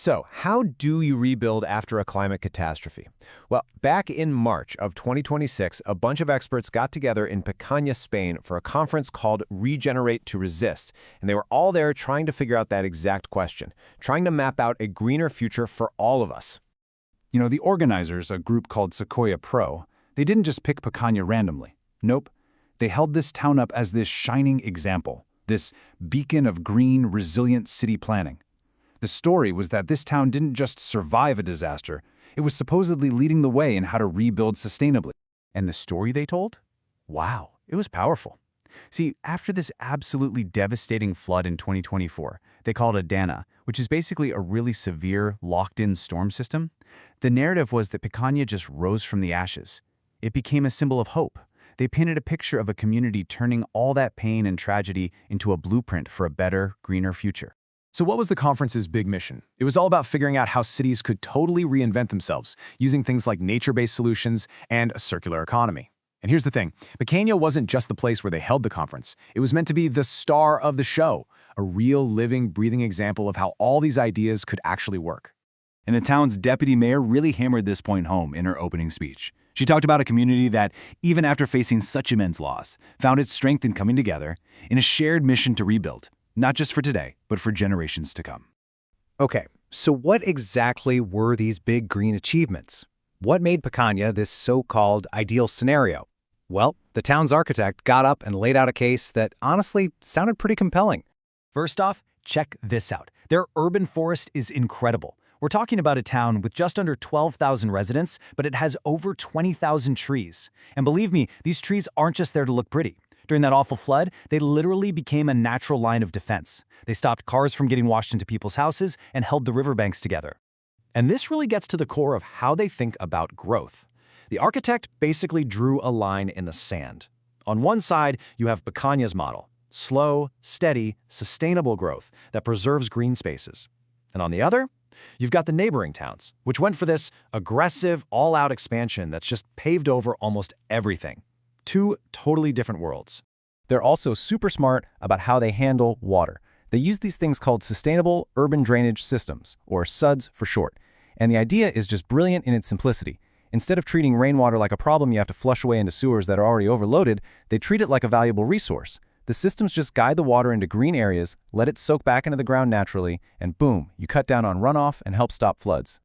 So, how do you rebuild after a climate catastrophe? Well, back in March of 2026, a bunch of experts got together in Picanya, Spain for a conference called Regenerate to Resist, and they were all there trying to figure out that exact question, trying to map out a greener future for all of us. You know, the organizers, a group called Sequoia Pro, they didn't just pick Picanya randomly. Nope. They held this town up as this shining example, this beacon of green, resilient city planning. The story was that this town didn't just survive a disaster, it was supposedly leading the way in how to rebuild sustainably. And the story they told? Wow, it was powerful. See, after this absolutely devastating flood in 2024, they called it Dana, which is basically a really severe, locked-in storm system, the narrative was that Picanya just rose from the ashes. It became a symbol of hope. They painted a picture of a community turning all that pain and tragedy into a blueprint for a better, greener future. So what was the conference's big mission? It was all about figuring out how cities could totally reinvent themselves, using things like nature-based solutions and a circular economy. And here's the thing, Picanya wasn't just the place where they held the conference. It was meant to be the star of the show, a real, living, breathing example of how all these ideas could actually work. And the town's deputy mayor really hammered this point home in her opening speech. She talked about a community that, even after facing such immense loss, found its strength in coming together in a shared mission to rebuild. Not just for today, but for generations to come. Okay, so what exactly were these big green achievements? What made Picanya this so-called ideal scenario? Well, the town's architect got up and laid out a case that honestly sounded pretty compelling. First off, check this out. Their urban forest is incredible. We're talking about a town with just under 12,000 residents, but it has over 20,000 trees. And believe me, these trees aren't just there to look pretty. During that awful flood, they literally became a natural line of defense. They stopped cars from getting washed into people's houses and held the riverbanks together. And this really gets to the core of how they think about growth. The architect basically drew a line in the sand. On one side, you have Picanya's model, slow, steady, sustainable growth that preserves green spaces. And on the other, you've got the neighboring towns, which went for this aggressive, all-out expansion that's just paved over almost everything. Two totally different worlds. They're also super smart about how they handle water. They use these things called Sustainable Urban Drainage Systems, or SUDS for short. And the idea is just brilliant in its simplicity. Instead of treating rainwater like a problem you have to flush away into sewers that are already overloaded, they treat it like a valuable resource. The systems just guide the water into green areas, let it soak back into the ground naturally, and boom, you cut down on runoff and help stop floods.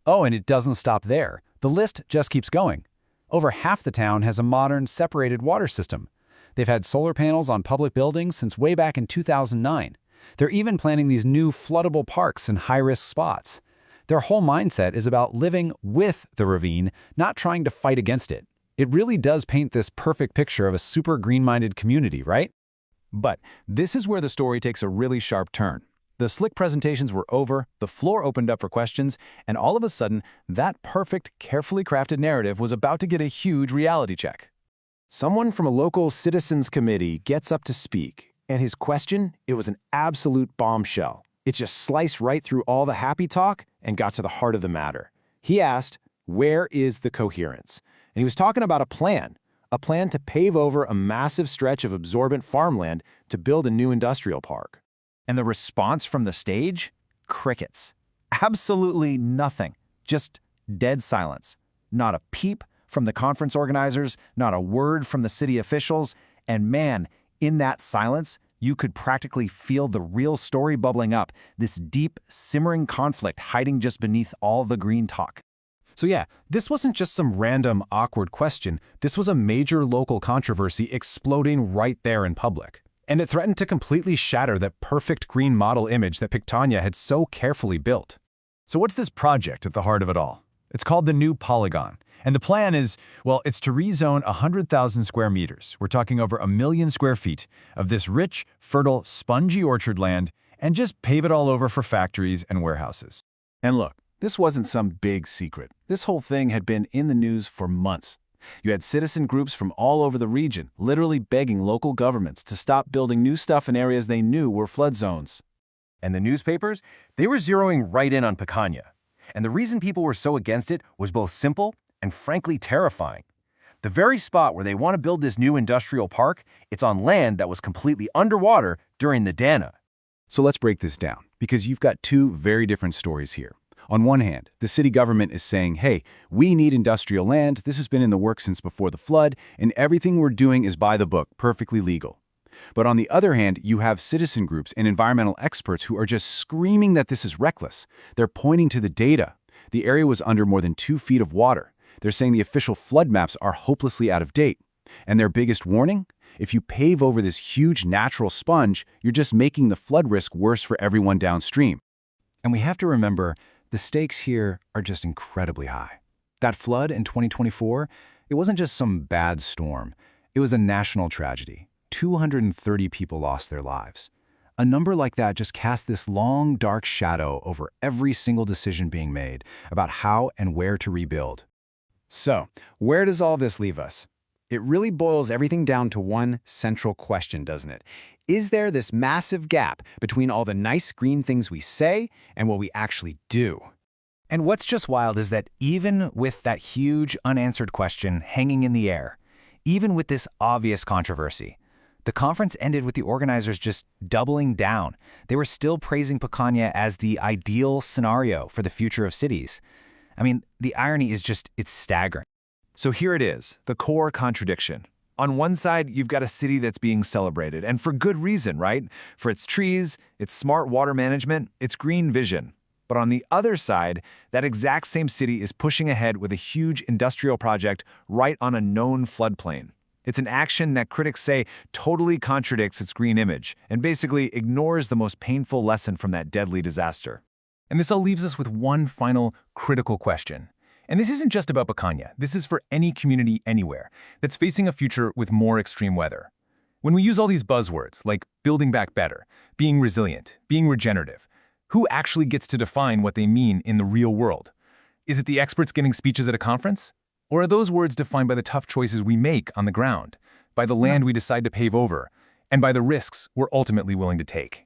Oh, and it doesn't stop there. The list just keeps going. Over half the town has a modern, separated water system. They've had solar panels on public buildings since way back in 2009. They're even planning these new floodable parks in high-risk spots. Their whole mindset is about living with the ravine, not trying to fight against it. It really does paint this perfect picture of a super green-minded community, right? But this is where the story takes a really sharp turn. The slick presentations were over, the floor opened up for questions, and all of a sudden, that perfect, carefully crafted narrative was about to get a huge reality check. Someone from a local citizens committee gets up to speak, and his question, it was an absolute bombshell. It just sliced right through all the happy talk and got to the heart of the matter. He asked, where is the coherence? And he was talking about a plan to pave over a massive stretch of absorbent farmland to build a new industrial park. And the response from the stage? Crickets. Absolutely nothing. Just dead silence. Not a peep from the conference organizers, not a word from the city officials, and man, in that silence, you could practically feel the real story bubbling up, this deep, simmering conflict hiding just beneath all the green talk. So yeah, this wasn't just some random, awkward question. This was a major local controversy exploding right there in public. And it threatened to completely shatter that perfect green model image that Picanya had so carefully built. So what's this project at the heart of it all? It's called the New Polygon. And the plan is, well, it's to rezone 100,000 square meters. We're talking over 1 million square feet of this rich, fertile, spongy orchard land and just pave it all over for factories and warehouses. And look, this wasn't some big secret. This whole thing had been in the news for months. You had citizen groups from all over the region literally begging local governments to stop building new stuff in areas they knew were flood zones. And the newspapers, they were zeroing right in on Picanya. And the reason people were so against it was both simple and frankly terrifying. The very spot where they want to build this new industrial park, it's on land that was completely underwater during the Dana. So let's break this down. because you've got two very different stories here. On one hand, the city government is saying, hey, we need industrial land, this has been in the works since before the flood, and everything we're doing is by the book, perfectly legal. But on the other hand, you have citizen groups and environmental experts who are just screaming that this is reckless. They're pointing to the data. The area was under more than 2 feet of water. They're saying the official flood maps are hopelessly out of date. And their biggest warning? If you pave over this huge natural sponge, you're just making the flood risk worse for everyone downstream. And we have to remember, the stakes here are just incredibly high. That flood in 2024, it wasn't just some bad storm. It was a national tragedy. 230 people lost their lives. A number like that just cast this long, dark shadow over every single decision being made about how and where to rebuild. So, where does all this leave us? It really boils everything down to one central question, doesn't it? Is there this massive gap between all the nice green things we say and what we actually do? And what's just wild is that even with that huge unanswered question hanging in the air, even with this obvious controversy, the conference ended with the organizers just doubling down. They were still praising Picanya as the ideal scenario for the future of cities. I mean, the irony is just, it's staggering. So here it is, the core contradiction. On one side, you've got a city that's being celebrated, and for good reason, right? For its trees, its smart water management, its green vision. But on the other side, that exact same city is pushing ahead with a huge industrial project right on a known floodplain. It's an action that critics say totally contradicts its green image and basically ignores the most painful lesson from that deadly disaster. And this all leaves us with one final critical question. And this isn't just about Picanya. This is for any community anywhere that's facing a future with more extreme weather. When we use all these buzzwords like building back better, being resilient, being regenerative, who actually gets to define what they mean in the real world? Is it the experts giving speeches at a conference? Or are those words defined by the tough choices we make on the ground, by the land we decide to pave over, and by the risks we're ultimately willing to take?